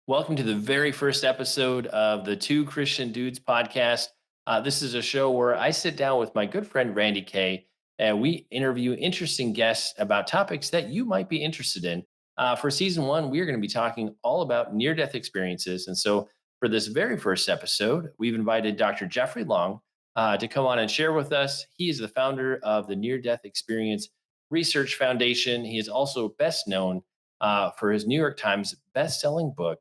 Welcome to the very first episode of the Two Christian Dudes podcast. This is a show where I sit down with my good friend Randy Kay, and we interview interesting guests about topics that you might be interested in. For season one, we are going to be talking all about near death experiences. And so, for this very first episode, we've invited Dr. Jeffrey Long to come on and share with us. He is the founder of the Near Death Experience Research Foundation. He is also best known for his New York Times best-selling book,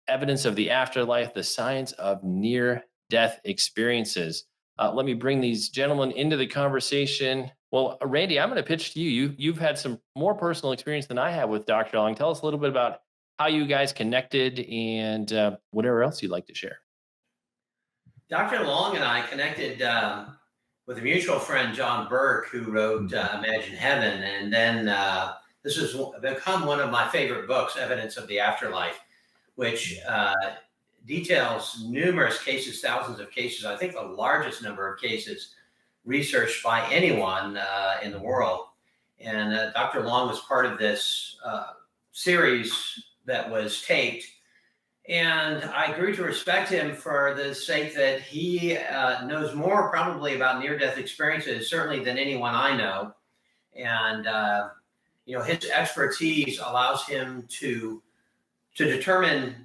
Evidence of the Afterlife, the Science of Near Death Experiences. Let me bring these gentlemen into the conversation. Well, Randy, I'm going to pitch to you. You've had some more personal experience than I have with Dr. Long. Tell us a little bit about how you guys connected and whatever else you'd like to share. Dr. Long and I connected with a mutual friend, John Burke, who wrote Imagine Heaven. And then this has become one of my favorite books, Evidence of the Afterlife, which details numerous cases, thousands of cases. I think the largest number of cases researched by anyone in the world. And Dr. Long was part of this series that was taped. And I grew to respect him for the sake that he knows more probably about near-death experiences, certainly than anyone I know. And, his expertise allows him to determine,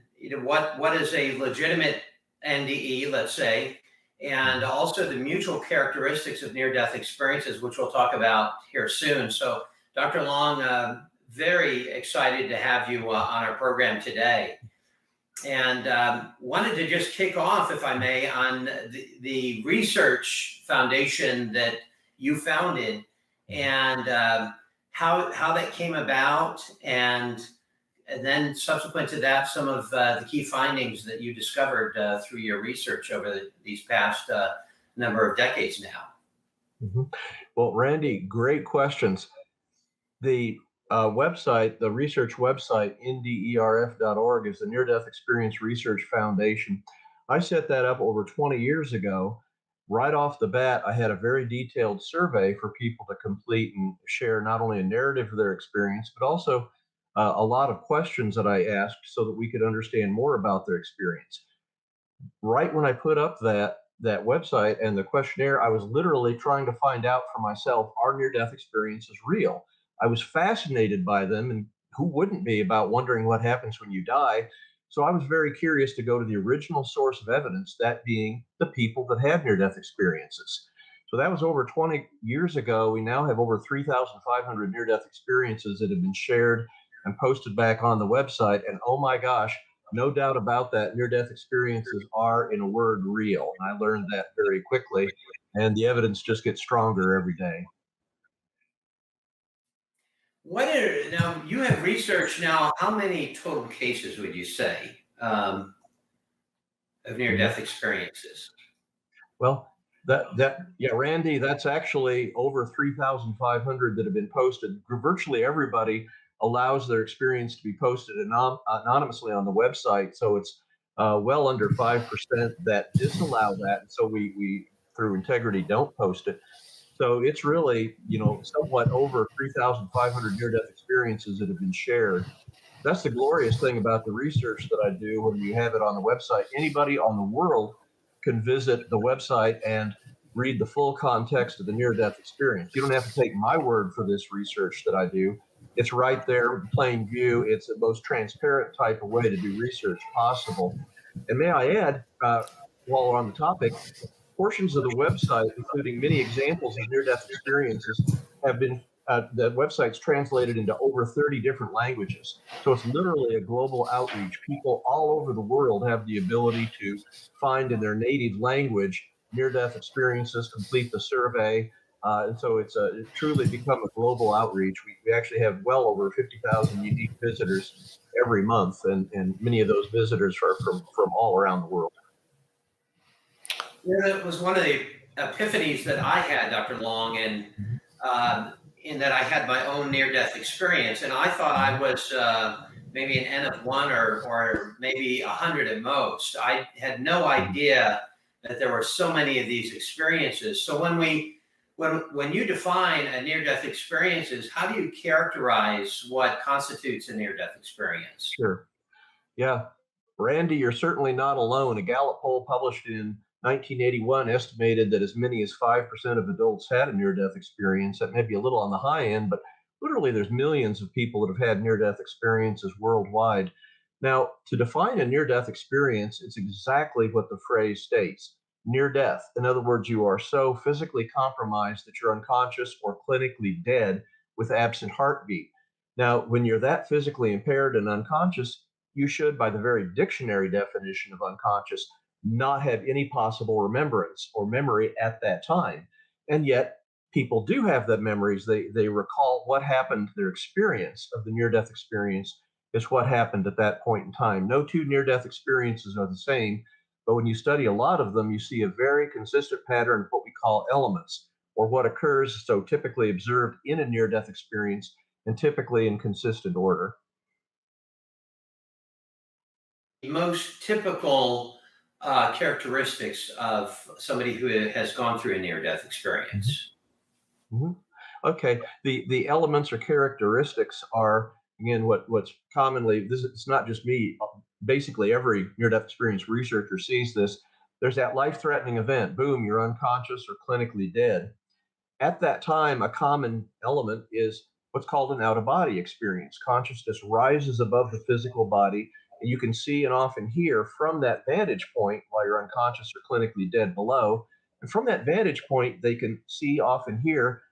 what is a legitimate NDE, let's say, and also the mutual characteristics of near-death experiences, which we'll talk about here soon. So, Dr. Long, very excited to have you on our program today. And wanted to just kick off, if I may, on the research foundation that you founded and how that came about, and then subsequent to that, some of the key findings that you discovered through your research over these past number of decades now. Mm-hmm. Well, Randy, great questions. The website, the research website, nderf.org, is the Near Death Experience Research Foundation. I set that up over 20 years ago. Right off the bat, I had a very detailed survey for people to complete and share not only a narrative of their experience, but also a lot of questions that I asked so that we could understand more about their experience. Right when I put up that website and the questionnaire, I was literally trying to find out for myself, are near-death experiences real? I was fascinated by them, and who wouldn't be, about wondering what happens when you die. So I was very curious to go to the original source of evidence, that being the people that have near-death experiences. So that was over 20 years ago. We now have over 3,500 near-death experiences that have been shared and posted back on the website. And oh my gosh, no doubt about that, near-death experiences are, in a word, real. And I learned that very quickly, and the evidence just gets stronger every day. Now you have researched now, how many total cases would you say of near-death experiences? Well, Randy, that's actually over 3,500 that have been posted. Virtually everybody allows their experience to be posted anonymously on the website. So it's well under 5% that disallow that. So we through integrity, don't post it. So it's really, somewhat over 3,500 near-death experiences that have been shared. That's the glorious thing about the research that I do when we have it on the website. Anybody on the world can visit the website and read the full context of the near-death experience. You don't have to take my word for this research that I do. It's right there in plain view. It's the most transparent type of way to do research possible. And may I add, while we're on the topic, portions of the website, including many examples of near-death experiences, have been, the website's translated into over 30 different languages. So it's literally a global outreach. People all over the world have the ability to find in their native language near-death experiences, complete the survey. And so it's truly become a global outreach. We actually have well over 50,000 unique visitors every month, and many of those visitors are from all around the world. Yeah, that was one of the epiphanies that I had, Dr. Long, and in that I had my own near-death experience, and I thought I was maybe an N of one or maybe 100 at most. I had no idea that there were so many of these experiences. So when you define a near-death experiences, how do you characterize what constitutes a near-death experience? Sure. Yeah. Randy, you're certainly not alone. A Gallup poll published in 1981 estimated that as many as 5% of adults had a near death experience. That may be a little on the high end, but literally there's millions of people that have had near death experiences worldwide. Now, to define a near death experience, it's exactly what the phrase states, near death. In other words, you are so physically compromised that you're unconscious or clinically dead with absent heartbeat. Now, when you're that physically impaired and unconscious, you should, by the very dictionary definition of unconscious, not have any possible remembrance or memory at that time. And yet, people do have that memories. They recall what happened, their experience of the near death experience is what happened at that point in time. No two near death experiences are the same, but when you study a lot of them, you see a very consistent pattern of what we call elements, or what occurs so typically observed in a near death experience and typically in consistent order. Most typical characteristics of somebody who has gone through a near-death Mhm. experience. Mhm. Okay. The elements or characteristics are again what's commonly this. It's not just me. Basically, every near-death experience researcher sees this. There's that life-threatening event. Boom, you're unconscious or clinically dead. At that time, a common element is what's called an out of body experience. Consciousness rises above the physical body, and you can see and often hear from that vantage point while you're unconscious or clinically dead below. And from that vantage point, they can see, often hear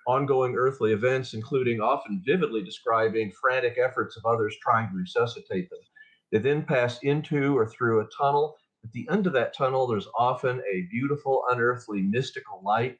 ongoing earthly events, including often vividly describing frantic efforts of others trying to resuscitate them. They then pass into or through a tunnel. At the end of that tunnel, there's often a beautiful, unearthly, mystical light.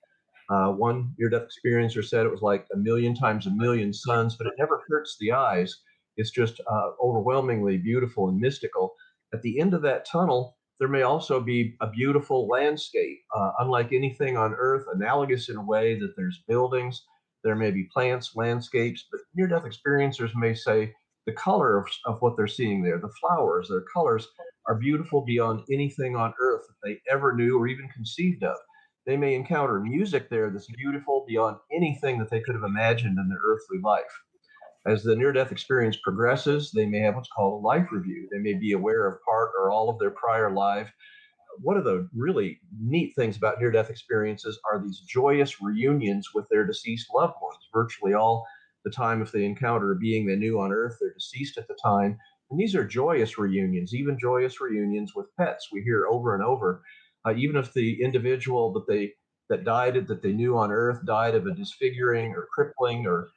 One near death experiencer said it was like a million times a million suns, but it never hurts the eyes. It's just overwhelmingly beautiful and mystical. At the end of that tunnel, there may also be a beautiful landscape, unlike anything on Earth, analogous in a way that there's buildings, there may be plants, landscapes, but near death experiencers may say the color of what they're seeing there, the flowers, their colors are beautiful beyond anything on Earth that they ever knew or even conceived of. They may encounter music there that's beautiful beyond anything that they could have imagined in their earthly life. As the near death experience progresses, they may have what's called a life review. They may be aware of part or all of their prior life. One of the really neat things about near death experiences are these joyous reunions with their deceased loved ones. Virtually all the time, if they encounter a being they knew on Earth, they're deceased at the time. And these are joyous reunions, even joyous reunions with pets. We hear over and over, even if the individual that died that they knew on Earth died of a disfiguring or crippling or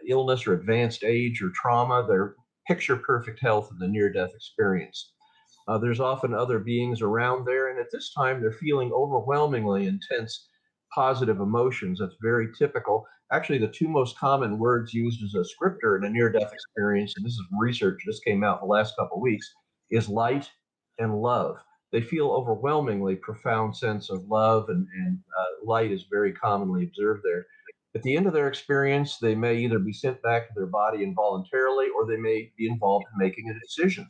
illness or advanced age or trauma, they're picture perfect health in the near death experience. There's often other beings around there, and at this time, they're feeling overwhelmingly intense positive emotions. That's very typical. Actually, the two most common words used as a scripter in a near death experience, and this is research just came out in the last couple of weeks, is light and love. They feel overwhelmingly profound sense of love, and light is very commonly observed there. At the end of their experience, they may either be sent back to their body involuntarily or they may be involved in making a decision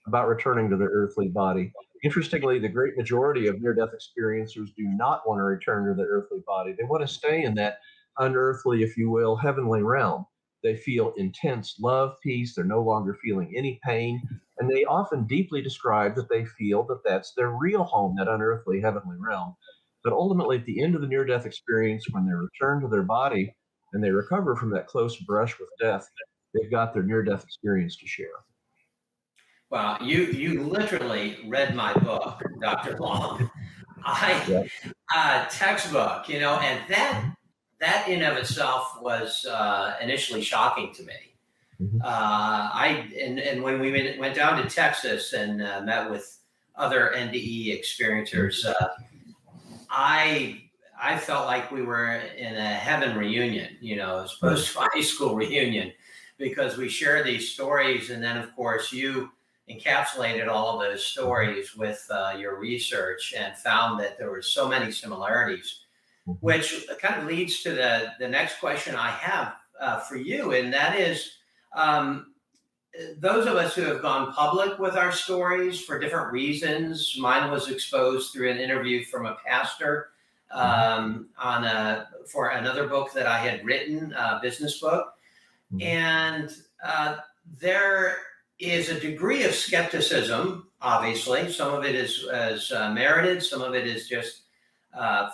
about returning to their earthly body. Interestingly, the great majority of near death experiencers do not want to return to their earthly body. They want to stay in that unearthly, if you will, heavenly realm. They feel intense love, peace. They're no longer feeling any pain. And they often deeply describe that they feel that that's their real home, that unearthly heavenly realm. But ultimately, at the end of the near death experience, when they return to their body and they recover from that close brush with death, they've got their near death experience to share. Wow, you literally read my book, Dr. Long. I Yeah. textbook, and that Mhm. that in of itself was initially shocking to me. Mhm. And when we went down to Texas and met with other NDE experiencers, I I felt like we were in a heaven reunion, as Right. opposed to a high school reunion, because we share these stories, and then of course you encapsulated all of those Mhm. stories with your research and found that there were so many similarities, Mhm. which kind of leads to the next question I have for you, and that is. Um, those of us who have gone public with our stories for different reasons. Mine was exposed through an interview from a pastor Mhm. on for another book that I had written, a business book, Mhm. and there is a degree of skepticism. Obviously, some of it is merited, some of it is just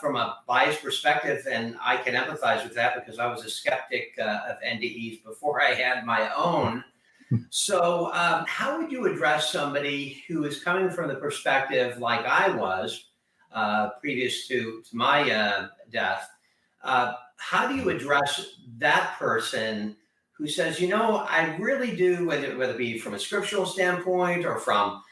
from a biased perspective, and I can empathize with that because I was a skeptic of NDEs before I had my own. So, how would you address somebody who is coming from the perspective like I was previous to my death? How do you address that person who says, I really do, whether it be from a scriptural standpoint or from,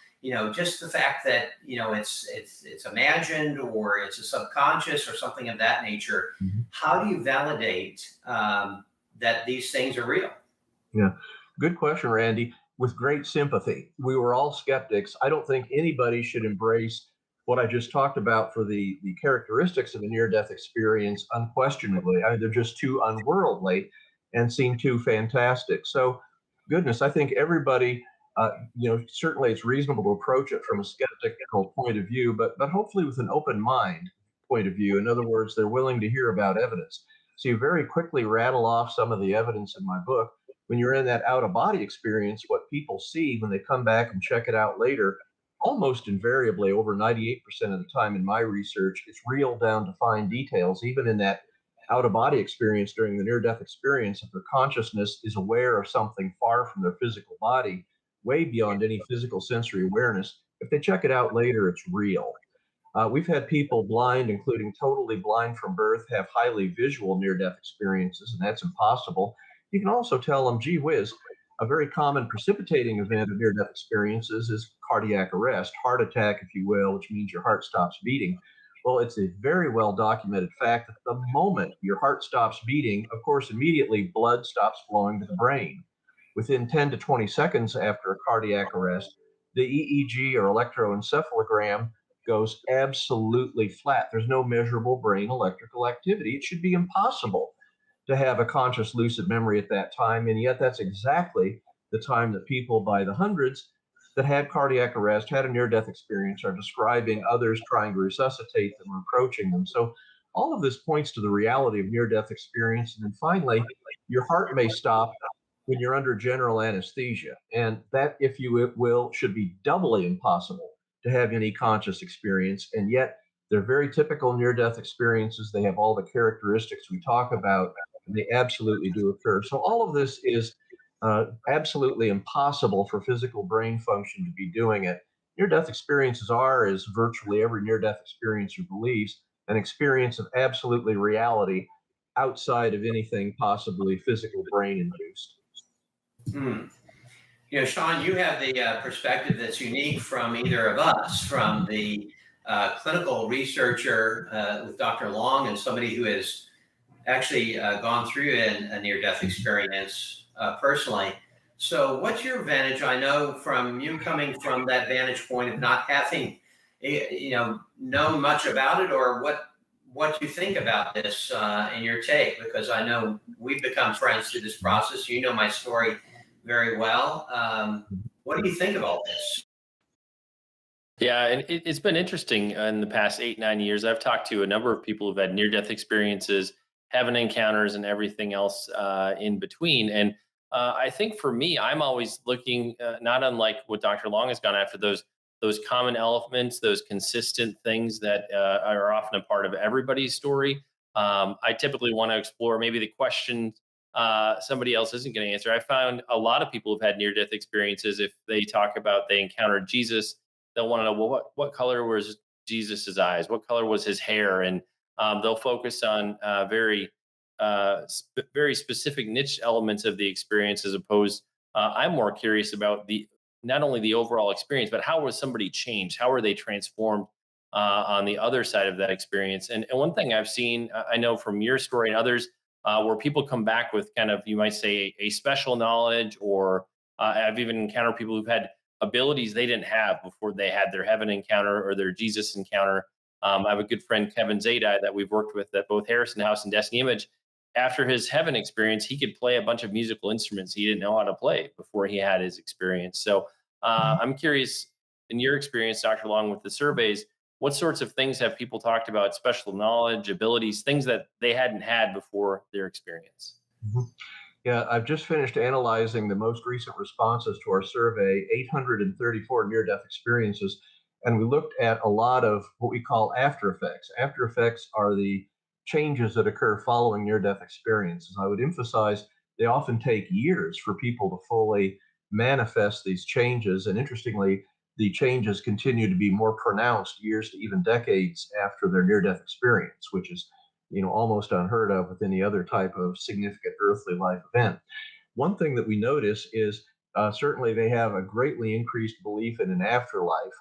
just the fact that it's imagined or it's a subconscious or something of that nature. Mhm. How do you validate that these things are real? Yeah, good question, Randy. With great sympathy. We were all skeptics. I don't think anybody should embrace what I just talked about for the characteristics of a near death experience unquestionably. I mean, they're just too unworldly and seem too fantastic. So, goodness, I think everybody, certainly it's reasonable to approach it from a skeptical point of view, but hopefully with an open mind point of view. In other words, they're willing to hear about evidence. So, you very quickly rattle off some of the evidence in my book. When you're in that out of body experience, what people see when they come back and check it out later, almost invariably, over 98% of the time in my research, it's real down to fine details. Even in that out of body experience during the near death experience, if their consciousness is aware of something far from their physical body, way beyond any physical sensory awareness, if they check it out later, it's real. We've had people blind, including totally blind from birth, have highly visual near death experiences, and that's impossible. You can also tell them, gee whiz, a very common precipitating event of near death experiences is cardiac arrest, heart attack, if you will, which means your heart stops beating. Well, it's a very well documented fact that the moment your heart stops beating, of course, immediately blood stops flowing to the brain. Within 10 to 20 seconds after a cardiac arrest, the EEG or electroencephalogram goes absolutely flat. There's no measurable brain electrical activity. It should be impossible to have a conscious lucid memory at that time. And yet, that's exactly the time that people by the hundreds that had cardiac arrest, had a near death experience, are describing others trying to resuscitate them or approaching them. So, all of this points to the reality of near death experience. And then finally, your heart may stop when you're under general anesthesia. And that, if you will, should be doubly impossible to have any conscious experience. And yet, they're very typical near death experiences. They have all the characteristics we talk about, and they absolutely do occur. So, all of this is absolutely impossible for physical brain function to be doing it. Near death experiences are, as virtually every near death experiencer believes, an experience of absolutely reality outside of anything possibly physical brain induced. Hmm. Sean, you have the perspective that's unique from either of us, from the clinical researcher with Dr. Long and somebody who has actually gone through a near-death experience personally. So what's your vantage? I know from you coming from that vantage point of not having, known much about it, or what you think about this in your take, because I know we've become friends through this process. You know my story very well. What do you think of all this? Yeah, and it's been interesting in the past 8, 9 years. I've talked to a number of people who've had near death experiences, heaven encounters, and everything else in between. And I think for me, I'm always looking, not unlike what Dr. Long has gone after, those common elements, those consistent things that are often a part of everybody's story. I typically want to explore maybe the question somebody else isn't going to answer. I found a lot of people who've had near death experiences. If they talk about they encountered Jesus, they'll want to know, well, what color was Jesus's eyes? What color was his hair? And they'll focus on very specific niche elements of the experience, as opposed. I'm more curious about the not only the overall experience, but how was somebody changed? How were they transformed on the other side of that experience? And one thing I've seen, I know from your story and others, where people come back with kind of, you might say, a special knowledge, or I've even encountered people who've had abilities they didn't have before they had their heaven encounter or their Jesus encounter. I have a good friend, Kevin Zadai, that we've worked with at both Harrison House and Destiny Image. After his heaven experience, he could play a bunch of musical instruments he didn't know how to play before he had his experience. So I'm curious, in your experience, Dr. Long, with the surveys, what sorts of things have people talked about, special knowledge, abilities, things that they hadn't had before their experience? Mhm. Yeah, I've just finished analyzing the most recent responses to our survey, 834 near death experiences, and we looked at a lot of what we call after effects. After effects are the changes that occur following near death experiences. I would emphasize they often take years for people to fully manifest these changes. And interestingly, the changes continue to be more pronounced years to even decades after their near death experience, which is almost unheard of with any other type of significant earthly life event. One thing that we notice is certainly they have a greatly increased belief in an afterlife.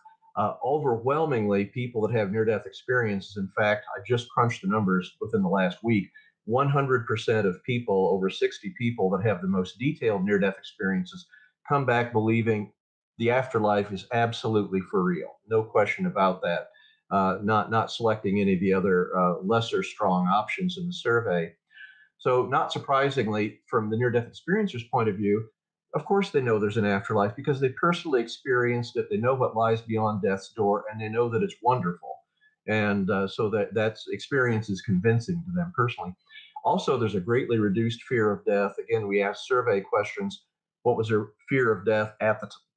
Overwhelmingly, people that have near death experiences, in fact, I just crunched the numbers within the last week. 100% of people, over 60 people that have the most detailed near death experiences, come back believing the afterlife is absolutely for real. No question about that. Not selecting any of the other lesser strong options in the survey. So, not surprisingly, from the near death experiencer's point of view, of course they know there's an afterlife because they personally experienced it. They know what lies beyond death's door, and they know that it's wonderful. And so that's experience is convincing to them personally. Also, there's a greatly reduced fear of death. Again, we asked survey questions. What was their fear of death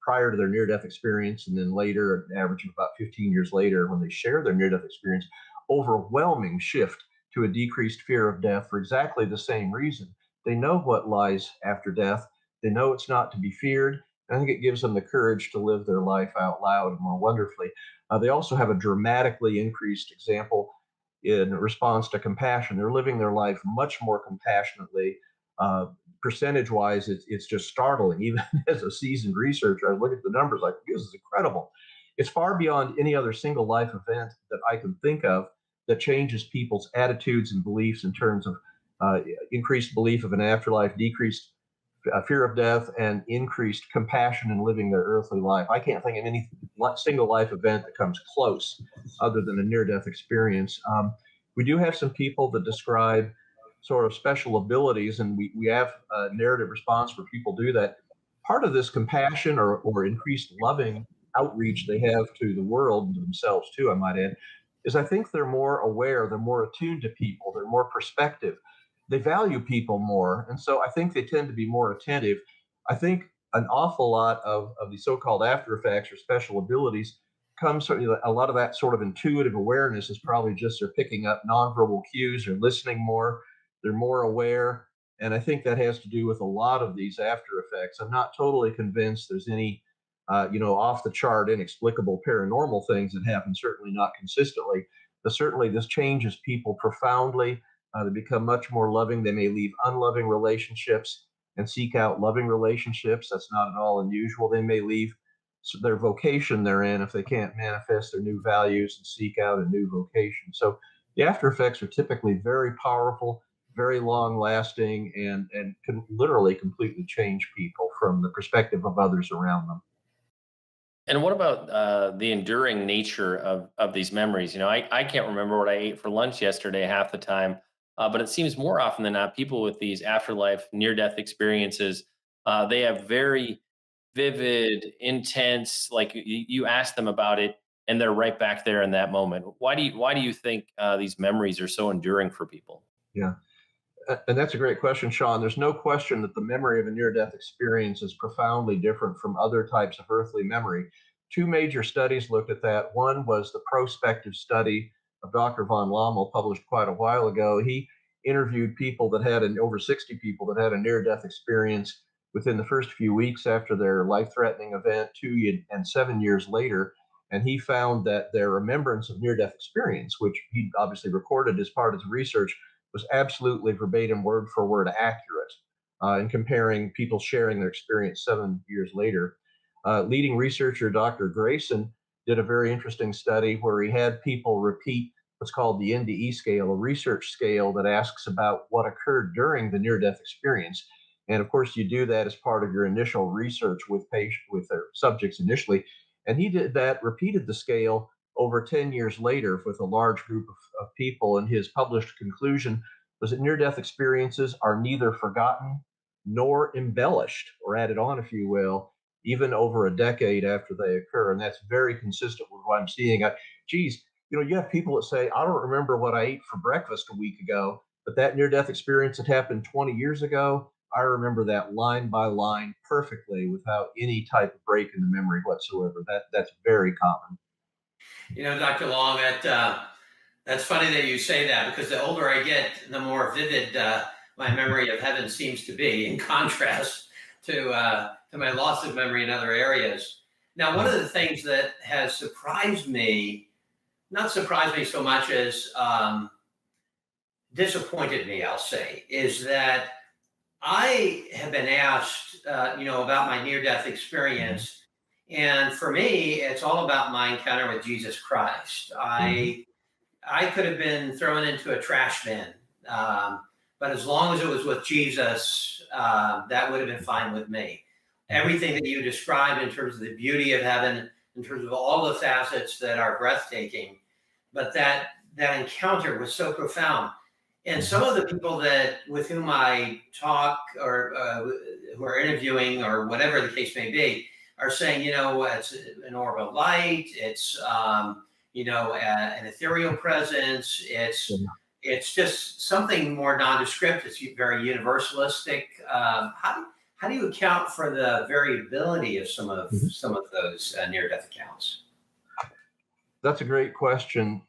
prior to their near death experience, and then later, an average of about 15 years later, when they share their near death experience? Overwhelming shift to a decreased fear of death for exactly the same reason. They know what lies after death. They know it's not to be feared. I think it gives them the courage to live their life out loud and more wonderfully. They also have a dramatically increased example in response to compassion. They're living their life much more compassionately. Percentage wise, it's just startling. Even as a seasoned researcher, I look at the numbers like, this is incredible. It's far beyond any other single life event that I can think of that changes people's attitudes and beliefs in terms of uh, increased belief of an afterlife, decreased fear of death, and increased compassion in living their earthly life. I can't think of any single life event that comes close other than a near death experience. We do have some people that describe sort of special abilities, and we have a narrative response where people do that. Part of this compassion or increased loving outreach they have to the world and to themselves too, I might add, is I think they're more aware, they're more attuned to people, they're more perspective, they value people more, and so I think they tend to be more attentive. I think an awful lot of the so-called after effects or special abilities comes from, a lot of that sort of intuitive awareness is probably just they're picking up nonverbal cues, they're listening more, they're more aware, and I think that has to do with a lot of these after effects. I'm not totally convinced there's any off the chart, inexplicable paranormal things that happen, certainly not consistently. But certainly, this changes people profoundly. They become much more loving. They may leave unloving relationships and seek out loving relationships. That's not at all unusual. They may leave their vocation they're in if they can't manifest their new values and seek out a new vocation. So, the after effects are typically very powerful, very long lasting, and can literally completely change people from the perspective of others around them. And what about the enduring nature of these memories? I can't remember what I ate for lunch yesterday half the time, but it seems more often than not, people with these afterlife near death experiences, they have very vivid, intense. Like you ask them about it, and they're right back there in that moment. Why do you think these memories are so enduring for people? Yeah. And that's a great question, Sean. There's no question that the memory of a near death experience is profoundly different from other types of earthly memory. Two major studies looked at that. One was the prospective study of Dr. von Lommel, published quite a while ago. He interviewed people that had over 60 people that had a near death experience within the first few weeks after their life threatening event, 2 and 7 years later. And he found that their remembrance of near death experience, which he obviously recorded as part of his research, was absolutely verbatim, word for word accurate in comparing people sharing their experience 7 years later. Leading researcher Dr. Grayson did a very interesting study where he had people repeat what's called the NDE scale, a research scale that asks about what occurred during the near death experience. And of course, you do that as part of your initial research with their subjects initially. And he did that, repeated the scale over 10 years later with a large group of people. And his published conclusion was that near death experiences are neither forgotten nor embellished or added on, if you will, even over a decade after they occur. And that's very consistent with what I'm seeing. Geez, you have people that say, I don't remember what I ate for breakfast a week ago, but that near death experience that happened 20 years ago, I remember that line by line perfectly without any type of break in the memory whatsoever. That's very common. Dr. Long, that's funny that you say that, because the older I get, the more vivid my memory of heaven seems to be, in contrast to my loss of memory in other areas. Now, one of the things that has surprised me, not surprised me so much as disappointed me, I'll say, is that I have been asked, about my near-death experience, and for me, it's all about my encounter with Jesus Christ. Mhm. I could have been thrown into a trash bin, but as long as it was with Jesus, that would have been fine with me. Everything that you described in terms of the beauty of heaven, in terms of all the facets that are breathtaking, but that encounter was so profound. And some of the people that with whom I talk, or who are interviewing, or whatever the case may be, are saying, it's an orb of light, it's an ethereal presence, it's just something more nondescript. It's very universalistic. How do you account for the variability of some of those near-death accounts? That's a great question.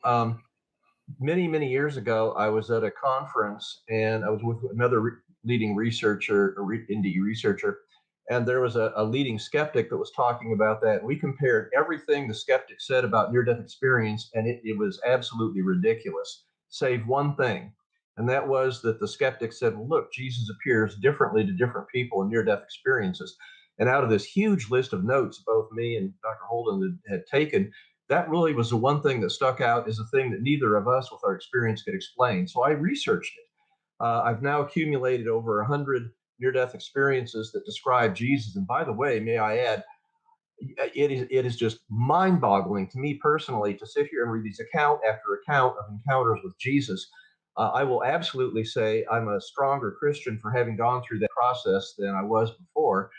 Many years ago, I was at a conference and I was with another leading researcher, indie researcher, and there was a leading skeptic that was talking about that. And we compared everything the skeptic said about near death experience, and it was absolutely ridiculous, save one thing. And that was that the skeptic said, well, look, Jesus appears differently to different people in near death experiences. And out of this huge list of notes, both me and Dr. Holden had taken, that really was the one thing that stuck out as a thing that neither of us with our experience could explain. So I researched it. I've now accumulated over 100 near death experiences that describe Jesus. And by the way, may I add, it is just mind boggling to me personally to sit here and read these account after account of encounters with Jesus. I will absolutely say I'm a stronger Christian for having gone through that process than I was before.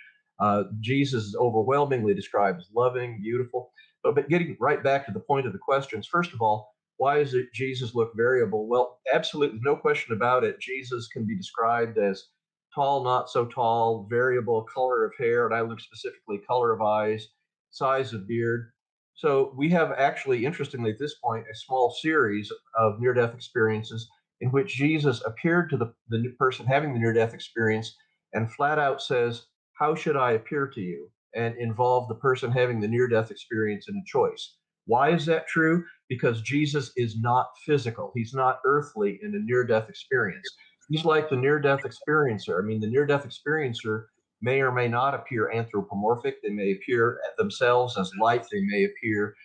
Jesus is overwhelmingly described as loving, beautiful. But getting right back to the point of the questions, first of all, why does Jesus look variable? Well, absolutely no question about it. Jesus can be described as tall, not so tall, variable color of hair, and I look specifically color of eyes, size of beard. So we have actually, interestingly, at this point, a small series of near-death experiences in which Jesus appeared to the person having the near-death experience and flat out says, how should I appear to you? And involve the person having the near-death experience in a choice. Why is that true? Because Jesus is not physical. He's not earthly in a near-death experience. He's like the near-death experiencer. I mean, the near-death experiencer may or may not appear anthropomorphic. They may appear themselves as light. They may appear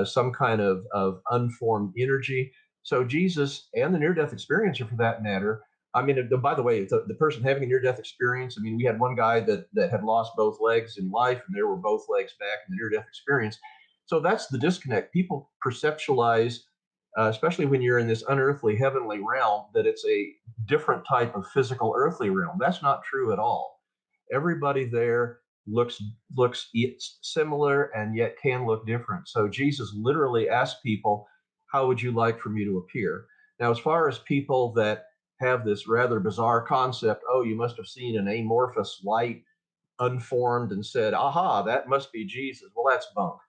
some kind of unformed energy. So Jesus and the near-death experiencer, for that matter, I mean, by the way, the person having a near-death experience, I mean, we had one guy that had lost both legs in life, and there were both legs back in the near-death experience. So that's the disconnect. People perceptualize, especially when you're in this unearthly heavenly realm, that it's a different type of physical earthly realm. That's not true at all. Everybody there looks similar and yet can look different. So Jesus literally asked people, "How would you like for me to appear?" Now, as far as people that have this rather bizarre concept, oh, you must have seen an amorphous light unformed and said, aha, that must be Jesus. Well, that's bunk.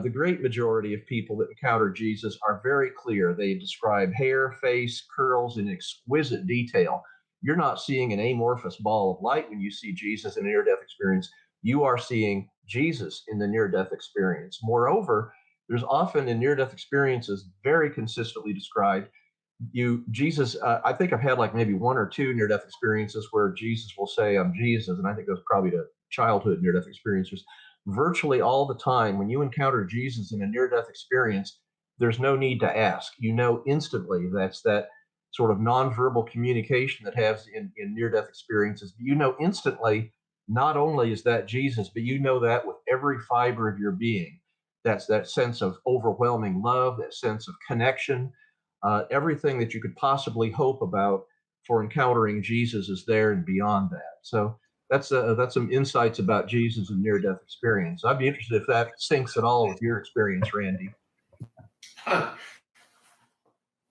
The great majority of people that encounter Jesus are very clear. They describe hair, face, curls in exquisite detail. You're not seeing an amorphous ball of light when you see Jesus in a near death experience. You are seeing Jesus in the near death experience. Moreover, there's often in near death experiences very consistently described Jesus. I think I've had like maybe one or two near death experiences where Jesus will say, I'm Jesus. And I think that's probably to childhood near death experiences. Virtually all the time, when you encounter Jesus in a near death experience, there's no need to ask. You know instantly. That's that sort of nonverbal communication that has in near death experiences. You know instantly, not only is that Jesus, but you know that with every fiber of your being. That's that sense of overwhelming love, that sense of connection, everything that you could possibly hope about for encountering Jesus is there and beyond that. So that's some insights about Jesus and near-death experience. I'd be interested if that syncs at all with your experience, Randy.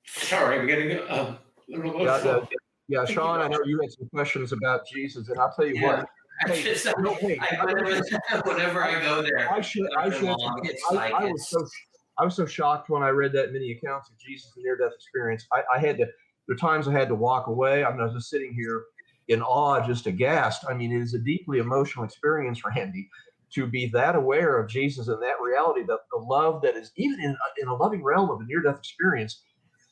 Sorry, I'm getting a little Yeah, emotional. Yeah, Thank you, Sean, I know Doctor. you had some questions about Jesus, and I'll tell you Yeah. what. Hey, no, hey, Whenever I go there, I Dr. shed some. Long, it's like I was so I was so shocked when I read that many accounts of Jesus' near-death experience. I had to. There are times I had to walk away. I was just sitting here in awe, just aghast. I mean, it is a deeply emotional experience, Randy, to be that aware of Jesus and that reality, that the love that is even in a loving realm of a near-death experience.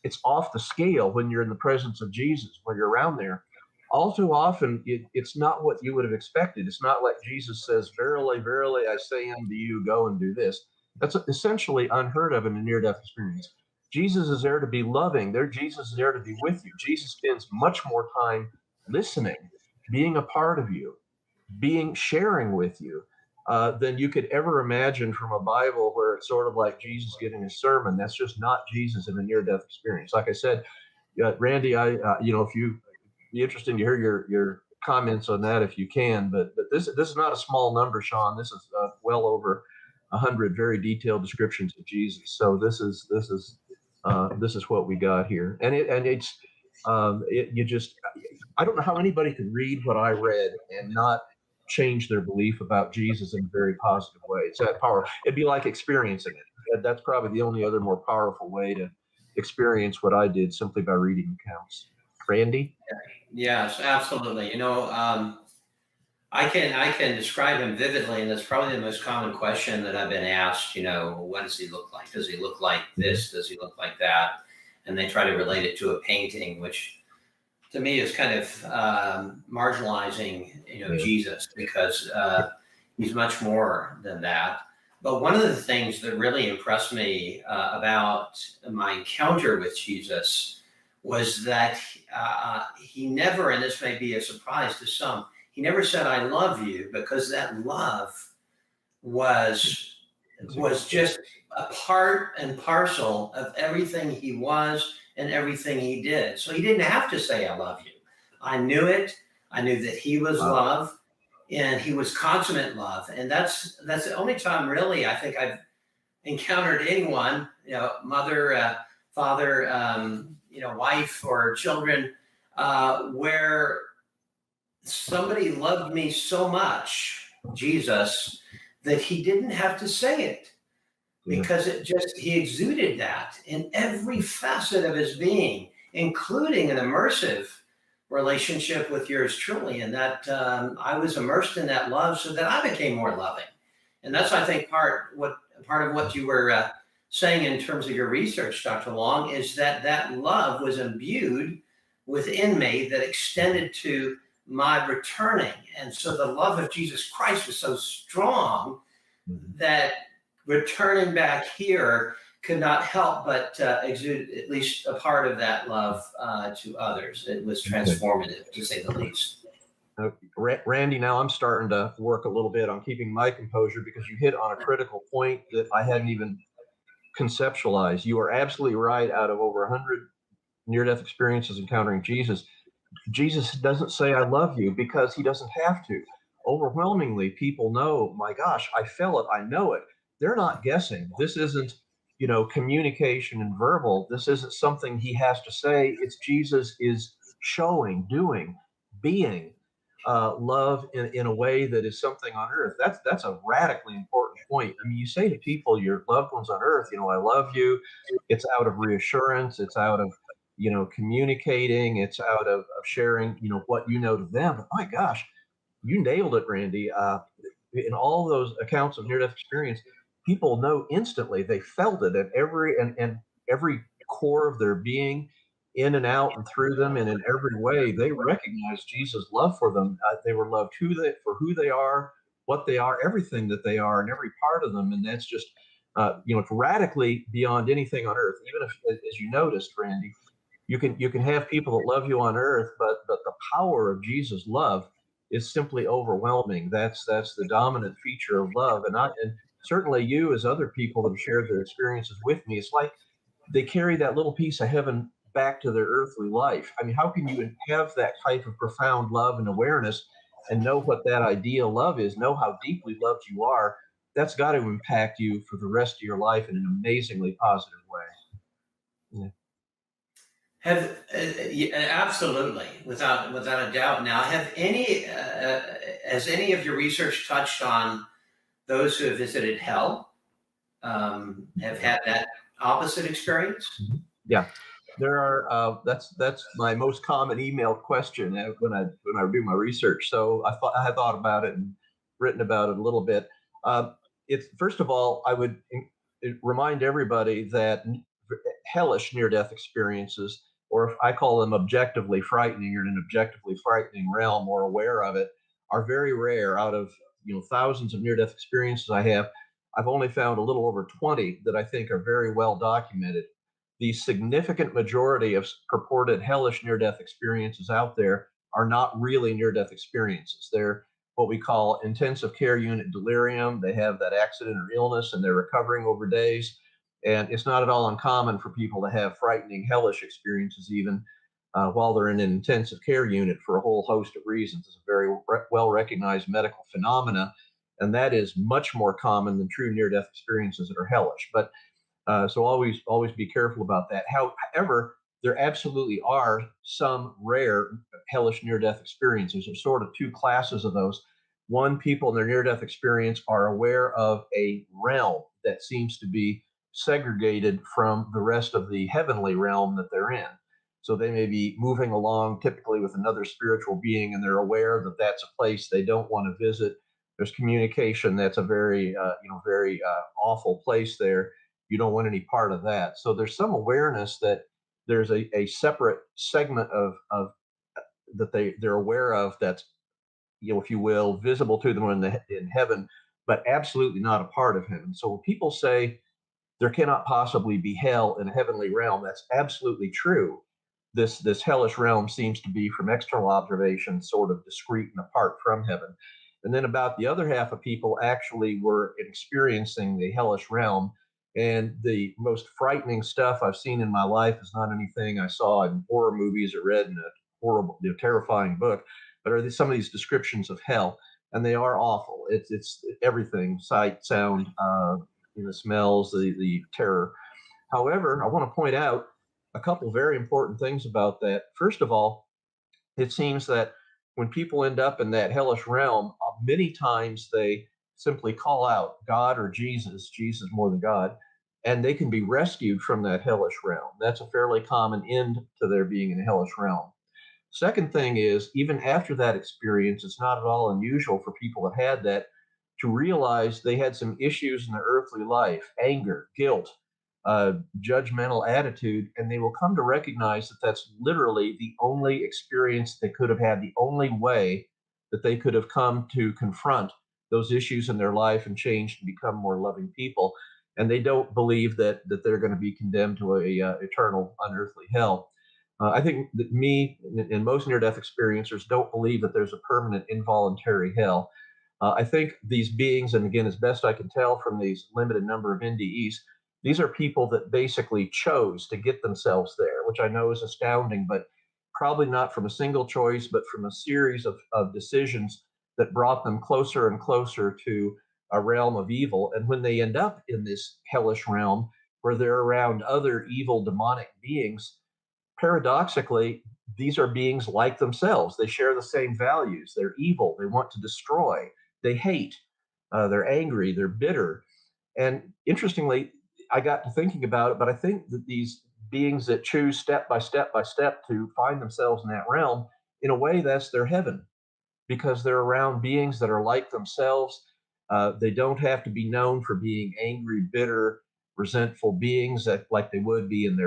It's off the scale when you're in the presence of Jesus, when you're around there. All too often, it's not what you would have expected. It's not like Jesus says, "Verily, verily, I say unto you, go and do this." That's essentially unheard of in a near-death experience. Jesus is there to be loving. Jesus is there to be with you. Jesus spends much more time listening, being a part of you, sharing with you, than you could ever imagine from a Bible where it's sort of like Jesus giving a sermon. That's just not Jesus in a near-death experience. Like I said, Randy, if you be interesting to hear your comments on that if you can. But this is not a small number, Sean. This is well over 100 very detailed descriptions of Jesus. So this is what we got here, and it's you just I don't know how anybody could read what I read and not change their belief about Jesus in a very positive way. It's that powerful. It'd be like experiencing it. That's probably the only other more powerful way to experience what I did, simply by reading accounts. Randy? yes, absolutely. I can describe him vividly, and that's probably the most common question that I've been asked. What does he look like? Does he look like this? Does he look like that? And they try to relate it to a painting, which to me is kind of marginalizing, Yeah. Jesus, because he's much more than that. But one of the things that really impressed me about my encounter with Jesus was that he never, and this may be a surprise to some, he never said, "I love you," because that love was just a part and parcel of everything he was and everything he did. So he didn't have to say, "I love you." I knew it. I knew that he was Wow. love, and he was consummate love. And that's the only time really I think I've encountered anyone, mother, father, wife or children, where somebody loved me so much, Jesus, that he didn't have to say it, Yeah. because he exuded that in every facet of his being, including an immersive relationship with yours truly, and that I was immersed in that love so that I became more loving. And that's, I think, part of what you were saying in terms of your research, Dr. Long, is that love was imbued within me that extended to my returning. And so the love of Jesus Christ was so strong that returning back here could not help but exude at least a part of that love to others. It was transformative, to say the least. Randy, now I'm starting to work a little bit on keeping my composure, because you hit on a critical point that I hadn't even conceptualized. You are absolutely right. Out of over 100 near-death experiences encountering Jesus, Jesus doesn't say, "I love you," because he doesn't have to. Overwhelmingly, people know, my gosh, I felt it, I know it. They're not guessing. This isn't, communication and verbal. This isn't something he has to say. It's Jesus is showing, doing, being love in a way that is something on earth. That's a radically important point. I mean, you say to people, your loved ones on earth, "I love you." It's out of reassurance. It's out of communicating. It's out of sharing, what you know to them. But my gosh, you nailed it, Randy. In all those accounts of near-death experience, people know instantly. They felt it at and every core of their being, in and out and through them, and in every way, they recognize Jesus' love for them. They were loved for who they are, what they are, everything that they are, and every part of them. And that's just, it's radically beyond anything on earth. Even if, as you noticed, Randy, you can have people that love you on earth, but the power of Jesus' love is simply overwhelming. That's the dominant feature of love. And certainly you, as other people that have shared their experiences with me, it's like they carry that little piece of heaven back to their earthly life. I mean, how can you have that type of profound love and awareness and know what that ideal love is, know how deeply loved you are? That's got to impact you for the rest of your life in an amazingly positive way. Yeah. Have yeah, absolutely, without a doubt. Now, has any of your research touched on those who have visited hell? Have had that opposite experience? Mhm. Yeah, there are. That's my most common email question when I do my research. So I had thought about it and written about it a little bit. Uh, it's first of all, I would remind everybody that hellish near-death experiences, or if I call them objectively frightening, or in an objectively frightening realm, or aware of it, are very rare. Out of thousands of near-death experiences I have, I've only found a little over 20 that I think are very well documented. The significant majority of purported hellish near death experiences out there are not really near death experiences. They're what we call intensive care unit delirium. They have that accident or illness and they're recovering over days. And it's not at all uncommon for people to have frightening, hellish experiences, even while they're in an intensive care unit for a whole host of reasons. It's a very well recognized medical phenomena. And that is much more common than true near death experiences that are hellish. But so always be careful about that. However, there absolutely are some rare hellish near death experiences. There's sort of two classes of those. One, people in their near death experience are aware of a realm that seems to be segregated from the rest of the heavenly realm that they're in. So they may be moving along typically with another spiritual being, and they're aware that that's a place they don't want to visit. There's communication that's a very awful place there. You don't want any part of that. So there's some awareness that there's a separate segment of that they're aware of that's, if you will, visible to them in heaven, but absolutely not a part of heaven. So when people say there cannot possibly be hell in a heavenly realm, that's absolutely true. This hellish realm seems to be, from external observation, sort of discrete and apart from heaven. And then about the other half of people actually were experiencing the hellish realm. And the most frightening stuff I've seen in my life is not anything I saw in horror movies or read in a horrible, terrifying book, but are some of these descriptions of hell, and they are awful. It's everything: sight, sound, smells, the terror. However, I want to point out a couple very important things about that. First of all, it seems that when people end up in that hellish realm, many times they simply call out God or Jesus more than God, and they can be rescued from that hellish realm. That's a fairly common end to their being in a hellish realm. Second thing is, even after that experience, it's not at all unusual for people that had that to realize they had some issues in their earthly life: anger, guilt, judgmental attitude, and they will come to recognize that that's literally the only experience they could have had, the only way that they could have come to confront those issues in their life and change and become more loving people. And they don't believe that they're going to be condemned to a eternal unearthly hell. I think that me and most near-death experiencers don't believe that there's a permanent involuntary hell. I think these beings, and again, as best I can tell from these limited number of NDEs, these are people that basically chose to get themselves there, which I know is astounding, but probably not from a single choice, but from a series of decisions that brought them closer and closer to a realm of evil. And when they end up in this hellish realm where they're around other evil demonic beings, paradoxically, these are beings like themselves. They share the same values. They're evil. They want to destroy. They hate. They're angry. They're bitter. And interestingly, I got to thinking about it, but I think that these beings that choose step by step by step to find themselves in that realm, in a way, that's their heaven, because they're around beings that are like themselves. They don't have to be known for being angry, bitter, resentful beings that like they would be in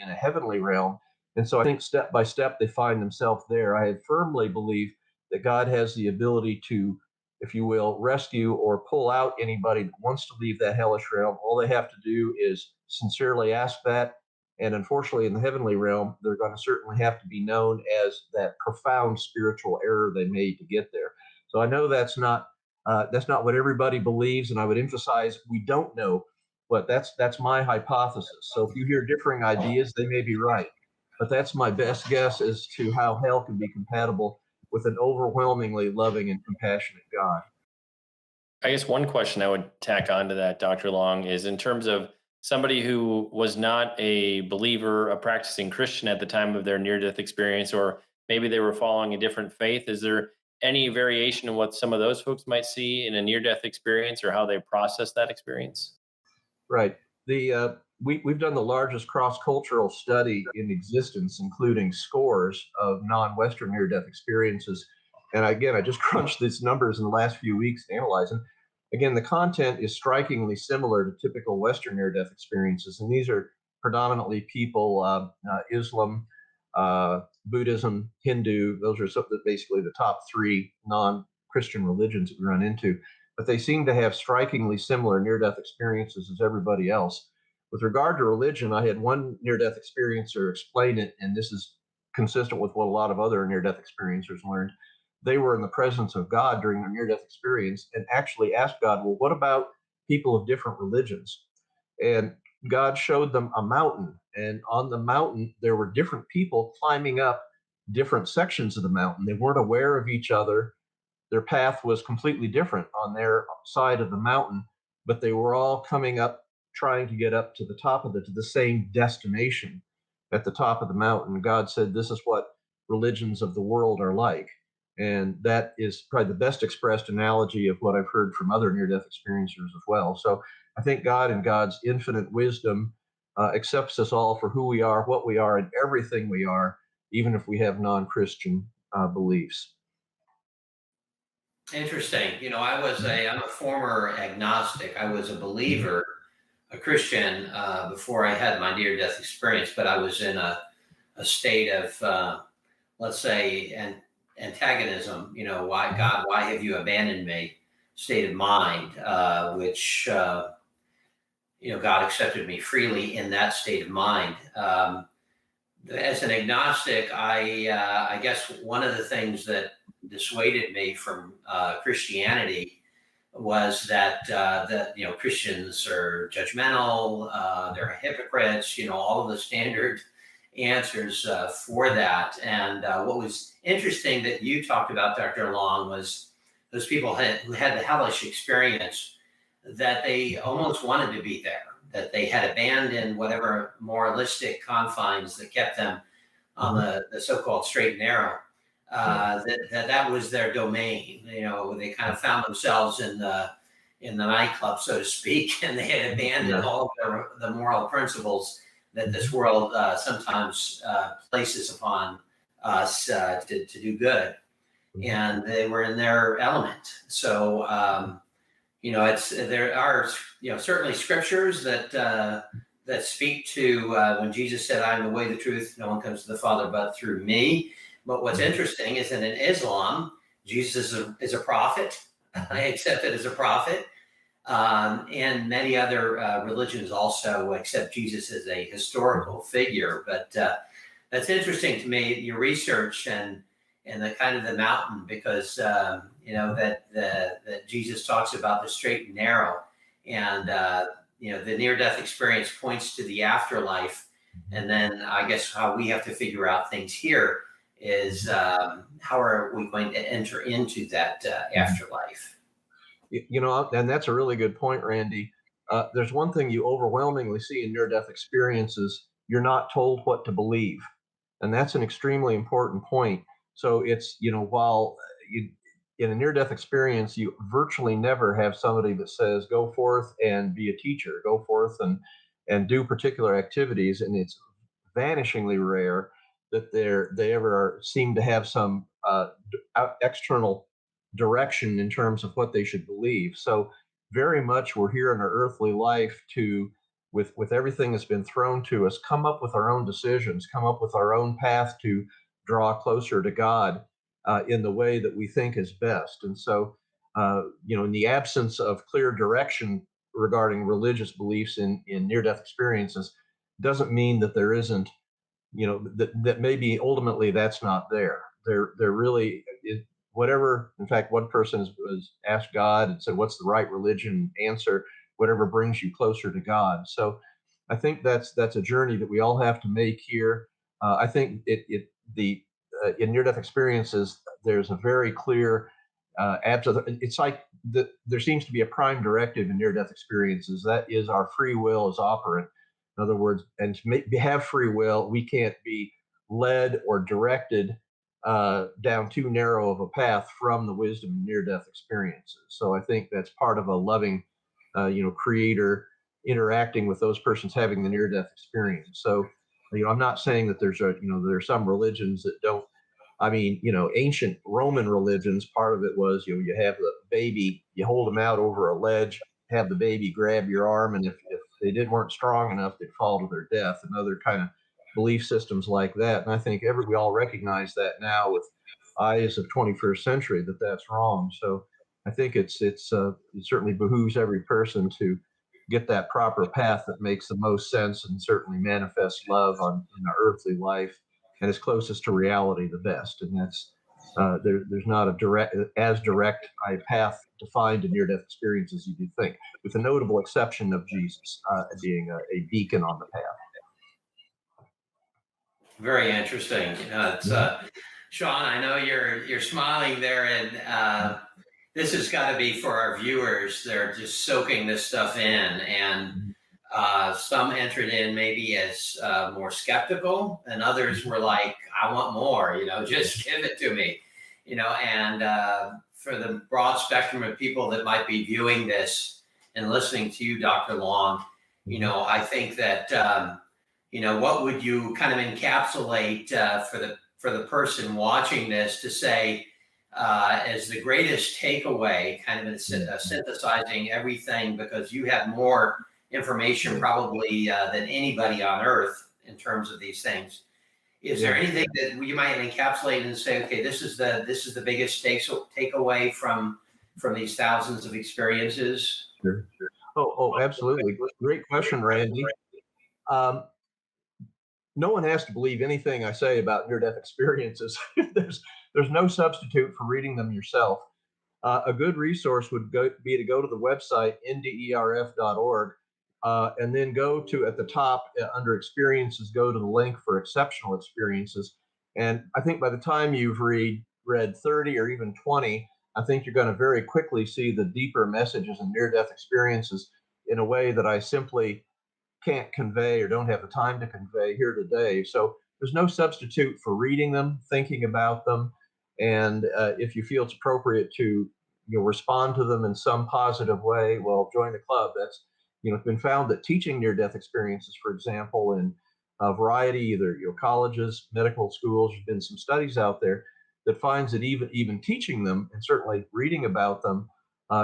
a heavenly realm. And so I think step by step they find themselves there. I firmly believe that God has the ability to, if you will, rescue or pull out anybody that wants to leave that hellish realm. All they have to do is sincerely ask that. And unfortunately, in the heavenly realm, they're going to certainly have to be known as that profound spiritual error they made to get there. So I know that's not what everybody believes, and I would emphasize we don't know. But that's my hypothesis. So if you hear differing ideas, they may be right. But that's my best guess as to how hell can be compatible with an overwhelmingly loving and compassionate God. I guess one question I would tack on to that, Dr. Long, is in terms of somebody who was not a believer, a practicing Christian at the time of their near death experience, or maybe they were following a different faith? Is there any variation in what some of those folks might see in a near death experience or how they process that experience? Right. We've done the largest cross-cultural study in existence, including scores of non-Western near-death experiences. And again, I just crunched these numbers in the last few weeks to analyze them. Again, the content is strikingly similar to typical Western near-death experiences, and these are predominantly people, Islam, Buddhism, Hindu. Those are basically the top three non-Christian religions that we run into, but they seem to have strikingly similar near death experiences as everybody else. With regard to religion, I had one near death experiencer explain it, and this is consistent with what a lot of other near death experiencers learned. They were in the presence of God during their near death experience and actually asked God, well, what about people of different religions? And God showed them a mountain, and on the mountain, there were different people climbing up different sections of the mountain. They weren't aware of each other. Their path was completely different on their side of the mountain, but they were all coming up, trying to get up to the top of to the same destination at the top of the mountain. God said, "This is what religions of the world are like," and that is probably the best expressed analogy of what I've heard from other near-death experiencers as well. So I think God, in God's infinite wisdom, accepts us all for who we are, what we are, and everything we are, even if we have non-Christian beliefs. Interesting. I'm a former agnostic. I was a believer, a Christian, before I had my near death experience, but I was in a state of, let's say, antagonism. Why, God, why have you abandoned me? State of mind, which, God accepted me freely in that state of mind. As an agnostic, I guess one of the things that dissuaded me from Christianity was that Christians are judgmental, they're hypocrites, all of the standard answers for that. And what was interesting that you talked about, Dr. Long, was those people who had the hellish experience, that they almost wanted to be there, that they had abandoned whatever moralistic confines that kept them on the so-called straight and narrow. That was their domain. They kind of found themselves in the nightclub, so to speak, and they had abandoned all of the moral principles that this world sometimes places upon us to do good, and they were in their element. So there are certainly scriptures that speak to when Jesus said, "I am the way, the truth. No one comes to the Father but through me." But what's interesting is that in Islam, Jesus is a prophet. I accept it as a prophet. And many other religions also accept Jesus as a historical figure. But that's interesting to me, your research and the kind of the mountain, because that Jesus talks about the straight and narrow, and the near-death experience points to the afterlife, and then I guess how we have to figure out things here is how are we going to enter into that afterlife? And that's a really good point, Randy. There's one thing you overwhelmingly see in near-death experiences: you're not told what to believe, and that's an extremely important point. So it's while in a near-death experience, you virtually never have somebody that says, "Go forth and be a teacher, go forth and do particular activities," and it's vanishingly rare that they ever seem to have some external direction in terms of what they should believe. So very much we're here in our earthly life to, with everything that's been thrown to us, come up with our own decisions, come up with our own path to draw closer to God in the way that we think is best. And so, in the absence of clear direction regarding religious beliefs in near-death experiences, doesn't mean that there isn't, that maybe ultimately that's not there. There really is, whatever. In fact, one person was asked God and said, "What's the right religion?" Answer: whatever brings you closer to God. So I think that's a journey that we all have to make here. I think in near-death experiences, there's a very clear it's like there seems to be a prime directive in near-death experiences. That is, our free will is operant. In other words, and to have free will, we can't be led or directed down too narrow of a path from the wisdom of near-death experiences. So I think that's part of a loving, creator interacting with those persons having the near-death experience. So, I'm not saying that there are some religions that don't. I mean, ancient Roman religions, part of it was, you have the baby, you hold them out over a ledge, have the baby grab your arm, and if they weren't strong enough, they'd fall to their death, and other kind of belief systems like that. And I think we all recognize that now with eyes of 21st century that that's wrong. So I think it certainly behooves every person to get that proper path that makes the most sense and certainly manifests love in the earthly life and is closest to reality the best. And that's there's not as direct a path defined in near-death experience as you do think, with the notable exception of Jesus being a beacon on the path. Very interesting. It's Mhm. Sean. I know you're smiling there, and this has got to be for our viewers. They're just soaking this stuff in, and some entered in maybe as more skeptical, and others were like, "I want more. Just give it to me." And for the broad spectrum of people that might be viewing this and listening to you, Dr. Long, I think that. What would you kind of encapsulate for the person watching this to say as the greatest takeaway, kind of in synthesizing everything, because you have more information probably than anybody on earth in terms of these things. Is there anything that you might encapsulate and say, okay, this is the biggest takeaway from these thousands of experiences? Sure. Oh, absolutely. Great question, Randy. Um, no one has to believe anything I say about near-death experiences. there's no substitute for reading them yourself. A good resource would be to go to the website nderf.org, and then go to at the top under experiences, go to the link for exceptional experiences. And I think by the time you've read 30 or even 20, I think you're going to very quickly see the deeper messages in near-death experiences in a way that I simply can't convey or don't have the time to convey here today. So there's no substitute for reading them, thinking about them, and if you feel it's appropriate to respond to them in some positive way, well, join the club. That's it's been found that teaching near-death experiences, for example, in a variety either colleges, medical schools, there's been some studies out there that finds that even teaching them and certainly reading about them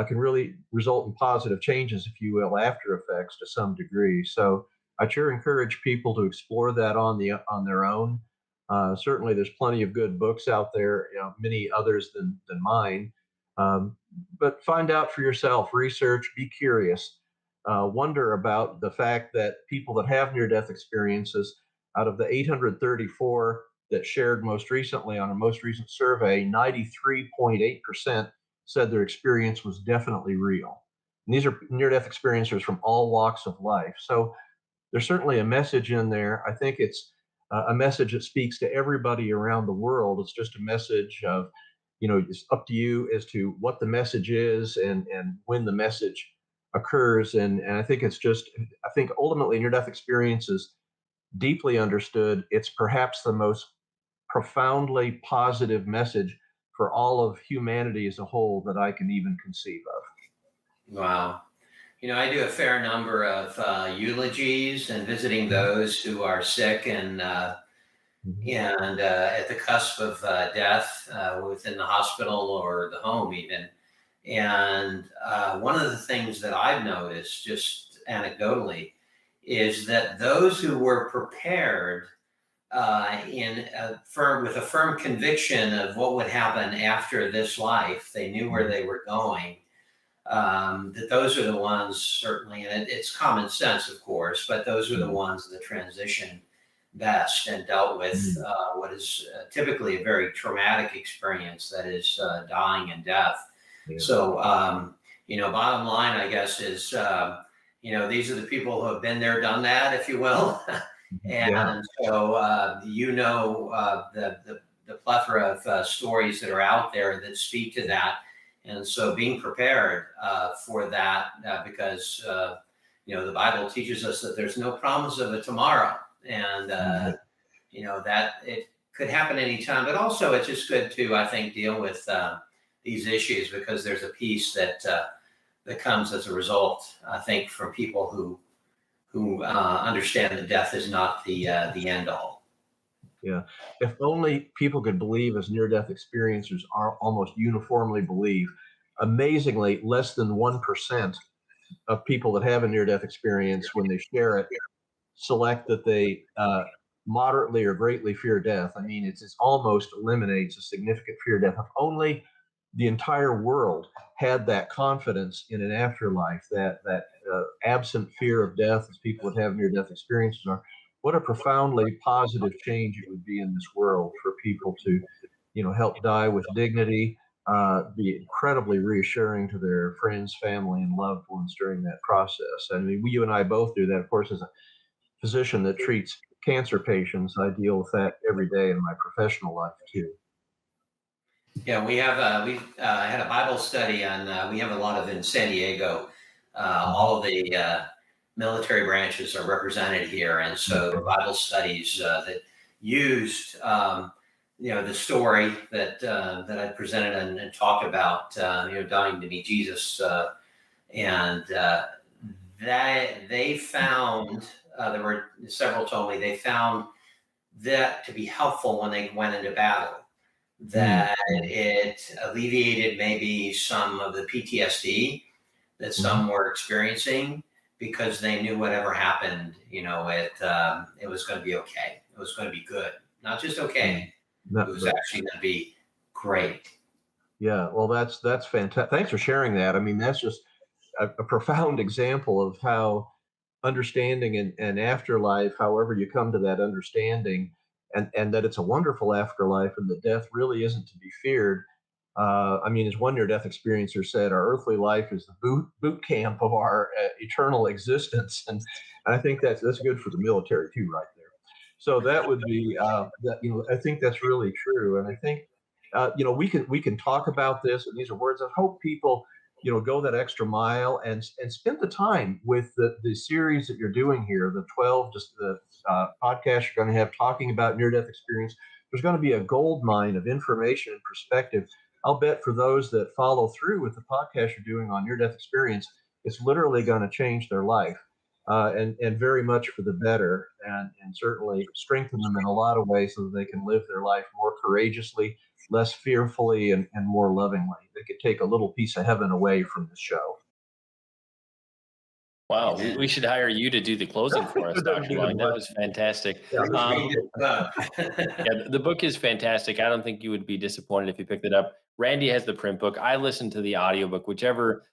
can really result in positive changes, if you will, after effects to some degree. So I sure encourage people to explore that on their own. Certainly, there's plenty of good books out there, many others than mine. Um, but find out for yourself, research, be curious, wonder about the fact that people that have near-death experiences, out of the 834 that shared most recently on a most recent survey, 93.8% said their experience was definitely real. And these are near-death experiencers from all walks of life. So there's certainly a message in there. I think it's a message that speaks to everybody around the world. It's just a message of, it's up to you as to what the message is and when the message occurs. And I think I think ultimately near-death experience is deeply understood. It's perhaps the most profoundly positive message for all of humanity as a whole that I can even conceive of. Wow. I do a fair number of eulogies and visiting those who are sick and Mhm. at the cusp of death within the hospital or the home even. And one of the things that I've noticed, just anecdotally, is that those who were prepared with a firm conviction of what would happen after this life, they knew where they were going. That those are the ones, certainly, and it's common sense, of course, but those are the ones that transition best and dealt with what is typically a very traumatic experience, that is dying and death. Yeah. So, bottom line, I guess, is, these are the people who have been there, done that, if you will. Yeah. And so, the plethora of stories that are out there that speak to that. And so being prepared for that, because the Bible teaches us that there's no promise of a tomorrow, and Mhm. that it could happen anytime. But also, it's just good to, I think, deal with these issues, because there's a peace that comes as a result, I think, from people who understand that death is not the end all. Yeah. If only people could believe, as near-death experiencers are almost uniformly believe. Amazingly, less than 1% of people that have a near-death experience, when they share it, select that they moderately or greatly fear death. I mean, it's almost eliminates a significant fear of death. If only the entire world had that confidence in an afterlife, that absent fear of death, as people would have near-death experiences are, what a profoundly positive change it would be in this world for people to, help die with dignity, be incredibly reassuring to their friends, family, and loved ones during that process. I mean, you and I both do that, of course, as a physician that treats cancer patients. I deal with that every day in my professional life too. Yeah, we had a Bible study on. We have a lot of in San Diego. Mhm. All of the military branches are represented here, and so the Okay. Bible studies that used the story that I presented and talked about, dying to meet Jesus, and that they found, there were several told me they found that to be helpful when they went into battle, Mm, that mm, it alleviated maybe some of the PTSD that mhm. some were experiencing, because they knew whatever happened, it was going to be okay. It was going to be good, not just okay. Mm. It That, was but actually going to be great. yeah, well, that's fantastic. Thanks for sharing that. I mean, that's just a profound example of how understanding and afterlife, however you come to that understanding, and that it's a wonderful afterlife, and that death really isn't to be feared. I mean, as one near-death experiencer said, our earthly life is the boot camp of our eternal existence, and I think that's good for the military too, right there. So that would be that. I think that's really true, and I think we can talk about this, and these are words. I hope people go that extra mile and spend the time with the series that you're doing here, the 12 just the podcasts you're going to have talking about near-death experience. There's going to be a gold mine of information and perspective. I'll bet for those that follow through with the podcast you're doing on near-death experience, it's literally going to change their life, and very much for the better, and certainly strengthen them in a lot of ways so that they can live their life more courageously, less fearfully, and more lovingly. They could take a little piece of heaven away from the show. Wow, we And should hire you to do the closing for us, That would Dr. be the Long. That blessing. was fantastic. Yeah, just read this book. Yeah, the book is fantastic. I don't think you would be disappointed if you picked it up. Randy has the print book. I listened to the audiobook, whichever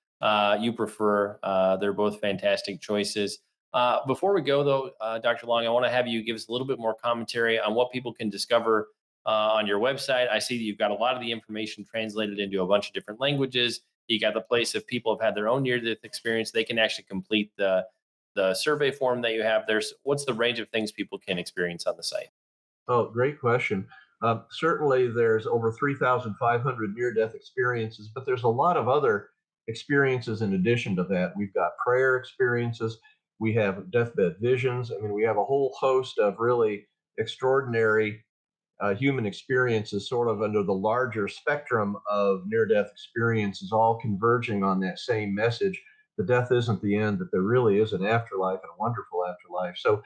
you prefer. They're both fantastic choices. Before we go, though, Dr. Long, I want to have you give us a little bit more commentary on what people can discover on your website. I see that you've got a lot of the information translated into a bunch of different languages. You got the place if people have had their own near-death experience, they can actually complete the survey form that you have. There's what's the range of things people can experience on the site? Oh, great question. Certainly, there's over 3,500 near-death experiences, but there's a lot of other experiences in addition to that. We've got prayer experiences, we have deathbed visions. I mean, we have a whole host of really extraordinary human experiences, sort of under the larger spectrum of near-death experiences, all converging on that same message: that death isn't the end; that there really is an afterlife, and a wonderful afterlife. So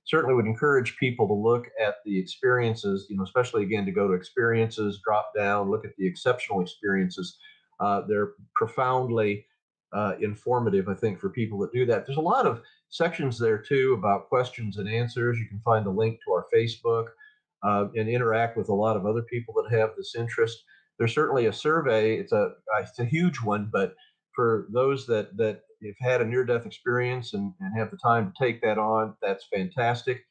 certainly would encourage people to look at the experiences, especially again to go to experiences, drop down, look at the exceptional experiences. They're profoundly informative, I think, for people that do that. There's a lot of sections there too about questions and answers. You can find a link to our Facebook, and interact with a lot of other people that have this interest. There's certainly a survey. It's a huge one, but for those that have had a near-death experience and have the time to take that on, that's fantastic.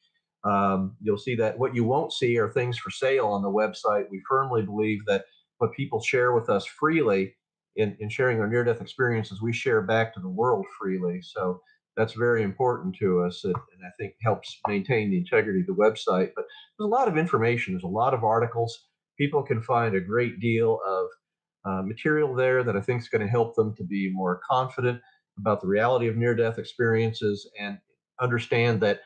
You'll see that what you won't see are things for sale on the website. We firmly believe that what people share with us freely in sharing their near-death experiences, we share back to the world freely. So that's very important to us, and I think helps maintain the integrity of the website. But there's a lot of information. There's a lot of articles. People can find a great deal of material there that I think is going to help them to be more confident about the reality of near-death experiences and understand that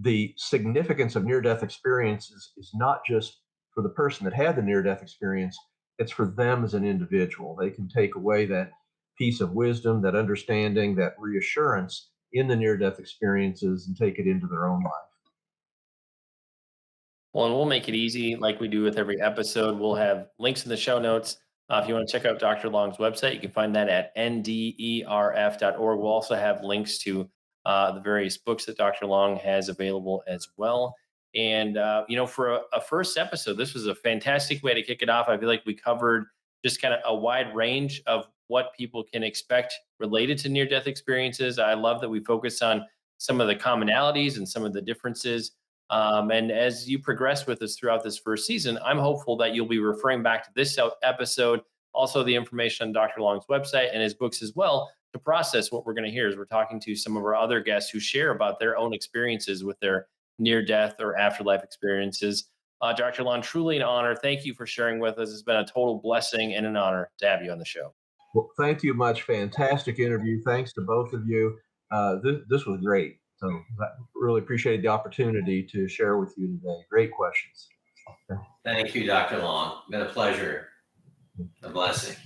the significance of near-death experiences is not just for the person that had the near-death experience, it's for them as an individual. They can take away that piece of wisdom, that understanding, that reassurance in the near-death experiences and take it into their own life. Well, and we'll make it easy like we do with every episode. We'll have links in the show notes. If you want to check out Dr. Long's website, you can find that at nderf.org. We'll also have links to the various books that Dr. Long has available as well. And, for a first episode, this was a fantastic way to kick it off. I feel like we covered just kind of a wide range of what people can expect related to near death experiences. I love that we focus on some of the commonalities and some of the differences. And as you progress with us throughout this first season, I'm hopeful that you'll be referring back to this episode, also the information on Dr. Long's website and his books as well, to process what we're going to hear as we're talking to some of our other guests who share about their own experiences with their near death or afterlife experiences. Dr. Long, truly an honor. Thank you for sharing with us. It's been a total blessing and an honor to have you on the show. Well, thank you much. Fantastic interview. Thanks to both of you. This was great. So I really appreciate the opportunity to share with you today. Great questions. Thank you, Dr. Long. Been a pleasure. A blessing.